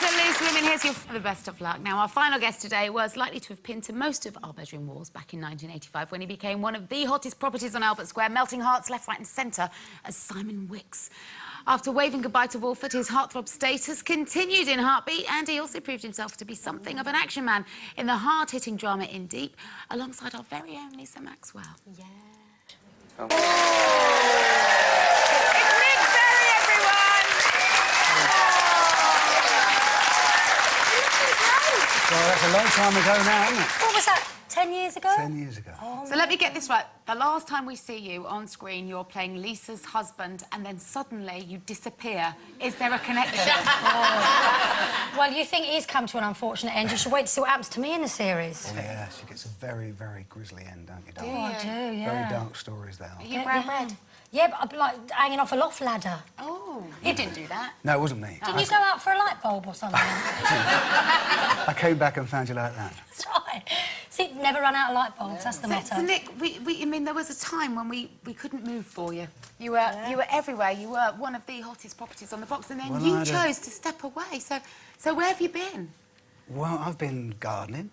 to Loose Women. Here's your for the best of luck. Now, our final guest today was likely to have pinned to most of our bedroom walls back in 1985 when he became one of the hottest properties on Albert Square, melting hearts left, right and centre as Simon Wicks. After waving goodbye to Wolford, his heartthrob status continued in Heartbeat, and he also proved himself to be something of an action man in the hard-hitting drama In Deep, alongside our very own Lisa Maxwell. Yeah. Oh. Well, that's a long time ago now, isn't it? What was that, 10 years ago? 10 years ago. Oh, so let me get this right. The last time we see you on screen, you're playing Lisa's husband, and then suddenly you disappear. Is there a connection? Oh. Well, you think he's come to an unfortunate end. You should wait to see what happens to me in the series. Oh, yeah, she gets a very, very grisly end, don't you, darling? Oh, I do, yeah. Very dark stories, they are. Are you brown red? Yeah, but I'd be like hanging off a loft ladder. Oh, you didn't do that. No, it wasn't me. Didn't you go out for a light bulb or something? I came back and found you like that. That's right. See, never run out of light bulbs, that's the motto. So, Nick, I mean, there was a time when we couldn't move for you. You were everywhere. You were one of the hottest properties on the box, and then you chose to step away. So where have you been? Well, I've been gardening.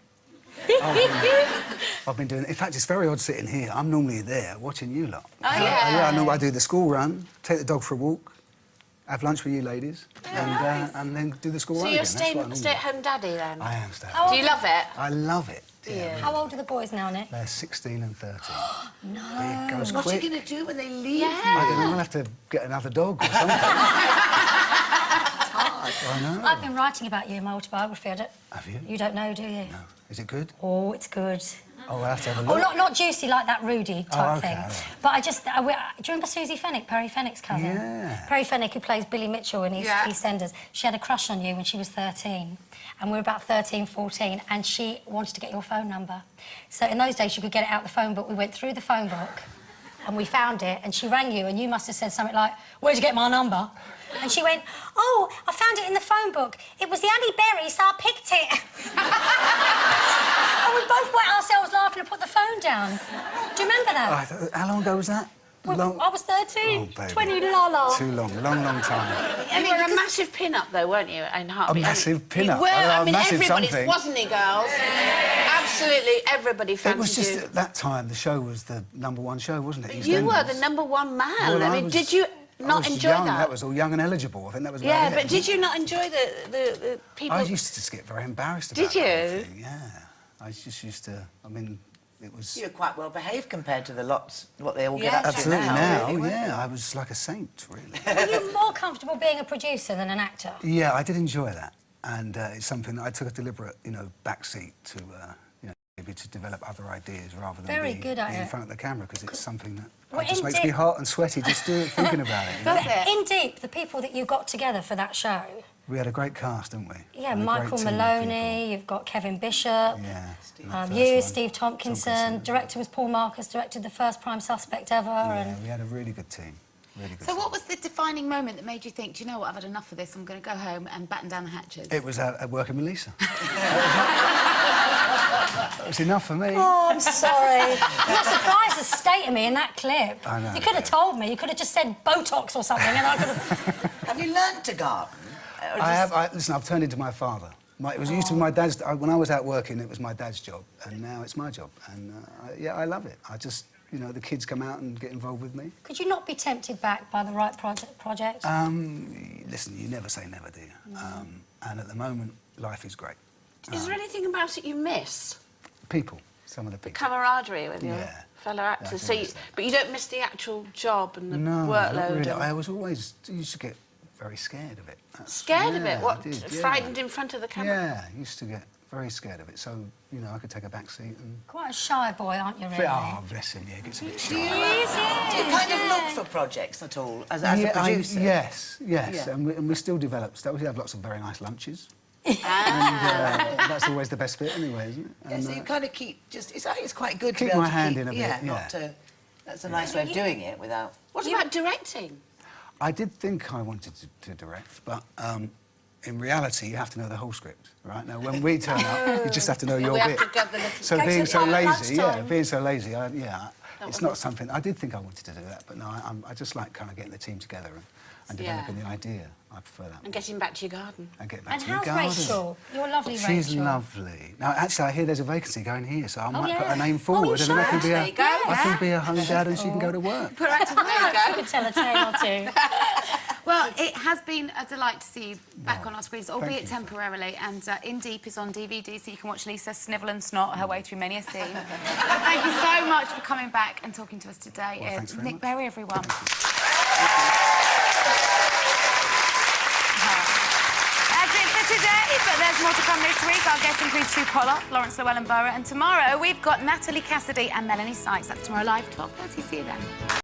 I've been doing... In fact, it's very odd sitting here. I'm normally there watching you lot. Oh, yeah? Yeah, I know I do the school run, take the dog for a walk, have lunch with you ladies, and then do the school run again. So you're stay-at-home daddy, then? I am stay-at-home. Do you love it? I love it. Yeah. How old are the boys now, Nick? They're 16 and 13. No. It goes What quick. are you going to do when they leave? I don't know, I'll have to get another dog or something. I know. I've been writing about you in my autobiography. Have you? You don't know, do you? No. Is it good? Oh, it's good. Oh, I'll have to have a look. Oh, not juicy like that Rudy type okay, thing. right. But I just... do you remember Susie Fenwick, Perry Fenwick's cousin? Yeah. Perry Fenwick, who plays Billy Mitchell in EastEnders. She had a crush on you when she was 13. And we were about 13, 14, and she wanted to get your phone number. So in those days, you could get it out the phone book. We went through the phone book, and we found it, and she rang you, and you must have said something like, "Where'd you get my number?" And she went, "Oh, I found it in the phone book. It was the Annie Berry, so I picked it." And we both wet ourselves laughing and put the phone down. Do you remember that? How long ago was that? Well, I was 13. Oh, baby. 20 lala. Too long, long time. You were a massive pin-up, though, weren't you, in Heartbeat? A massive pin-up? You were. I mean, massive everybody, something. wasn't he, girls? Absolutely, everybody fancied It was just you. at that time, the show was the #1 show, wasn't it? You were the #1 man. Well, I mean, did you not enjoy young. that? That was all young and eligible. I think that was Yeah, about but it. did you not enjoy the people... I used to just get very embarrassed about Did you? everything, yeah. I just used to... I mean, it was... You're quite well behaved compared to the lots, what they all get up to Absolutely now. now, yeah. I was like a saint, really. Were you more comfortable being a producer than an actor? Yeah, I did enjoy that. And it's something that I took a deliberate, backseat to, maybe to develop other ideas rather than Very be good at in it. front of the camera, because it's something that Well, just makes me hot and sweaty just thinking about it. Does it? In Deep, the people that you got together for that show... We had a great cast, didn't we? Yeah, And a Michael great team of Maloney, you've got Kevin Bishop, Yeah. Steve Tompkinson, director was Paul Marcus, directed the first Prime Suspect ever. Yeah, and we had a really good team. Really good So team. what was the defining moment that made you think, do you know what, I've had enough of this, I'm going to go home and batten down the hatches? It was working with Lisa. That was enough for me. Oh, I'm sorry. I'm not surprised the state of me in that clip. I know. You could have told me. You could have just said Botox or something and I could have... Have you learnt to garden? Listen, I've turned into my father. It was used to be my dad's... when I was out working, it was my dad's job, and now it's my job. And, I love it. I just... the kids come out and get involved with me. Could you not be tempted back by the right project? Listen, you never say never, do you? No. And at the moment, life is great. Is there anything about it you miss? People, some of the people. Camaraderie with your fellow actors. So but you don't miss the actual job and the workload? Not really. And... I was always... used to get very scared of it. Scared of it? What, I did, frightened in front of the camera? Yeah, I used to get very scared of it. So, I could take a back seat and... Quite a shy boy, aren't you, really? Oh, bless him, yeah, gets a bit shy. Do you kind of look for projects at all, as a producer? Yes. Yeah. And we still develop stuff. We have lots of very nice lunches. And that's always the best bit anyway, isn't it? Yeah, so you kind of keep just... I think it's quite good to keep be able my to hand keep... in a bit, Yeah, not to... That's a nice way of doing it without... What about directing? I did think I wanted to direct, but in reality, you have to know the whole script, right? Now, when we turn up, you just have to know your bit. We have to get the little... So being so lazy, it's not something... I did think I wanted to do that, but no, I just like kind of getting the team together and developing the idea. I prefer that. And getting back to your garden. And getting back And to your how's garden. Rachel? You're lovely, Rachel. She's lovely. Now, actually, I hear there's a vacancy going here, so I might put yeah. her name Oh, forward, you and then I can should. be There you go. I can be a home dad, and she can go to work. Put her out to work. There you You go. could tell a tale or two. Well, it has been a delight to see you back on our screens, albeit you. temporarily. And In Deep is on DVD, so you can watch Lisa snivel and snot her way through many a scene. Thank you so much for coming back and talking to us today. Well, thanks very Nick much. Berry, everyone. That's it for today, but there's more to come this week. Our guests include Sue Pollard, Lawrence Llewellyn-Borough, and tomorrow we've got Natalie Cassidy and Melanie Sykes. That's tomorrow live, 12:30. See you then.